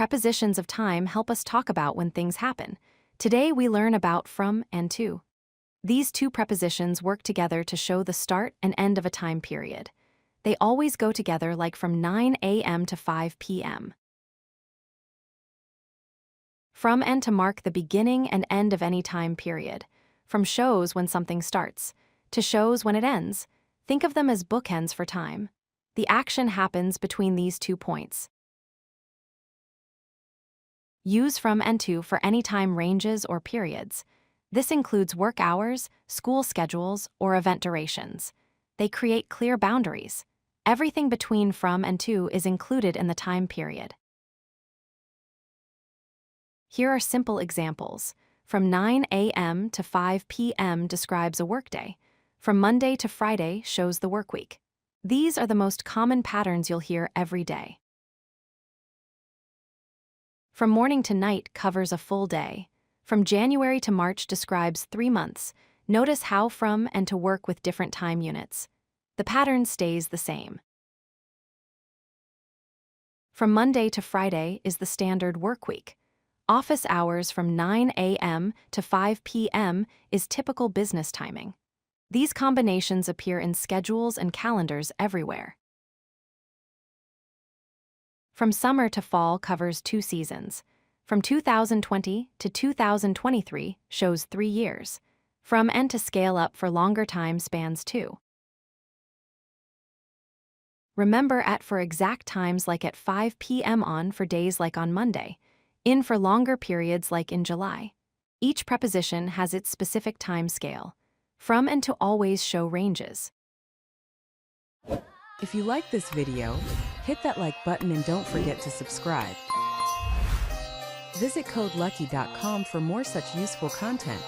prepositions of time help us talk about when things happen. Today we learn about from and to. These two prepositions work together to show the start and end of a time period. They always go together, like from 9 a.m. to 5 p.m. From and to mark the beginning and end of any time period. From shows when something starts, to shows when it ends. Think of them as bookends for time. The action happens between these 2 points. Use from and to for any time ranges or periods. This includes work hours, school schedules, or event durations. They create clear boundaries. Everything between from and to is included in the time period. Here are simple examples. From 9 a.m. to 5 p.m. describes a workday. From Monday to Friday shows the workweek. These are the most common patterns you'll hear every day. From morning to night covers a full day. From January to March describes 3 months. Notice how from and to work with different time units. The pattern stays the same. From Monday to Friday is the standard work week. Office hours from 9 a.m. to 5 p.m. is typical business timing. These combinations appear in schedules and calendars everywhere. From summer to fall covers 2 seasons. From 2020 to 2023 shows 3 years. From and to scale up for longer time spans 2. Remember at for exact times, like at 5 p.m. on for days like on Monday. In for longer periods like in July. Each preposition has its specific time scale. From and to always show ranges. If you like this video, hit that like button and don't forget to subscribe. Visit codelucky.com for more such useful content.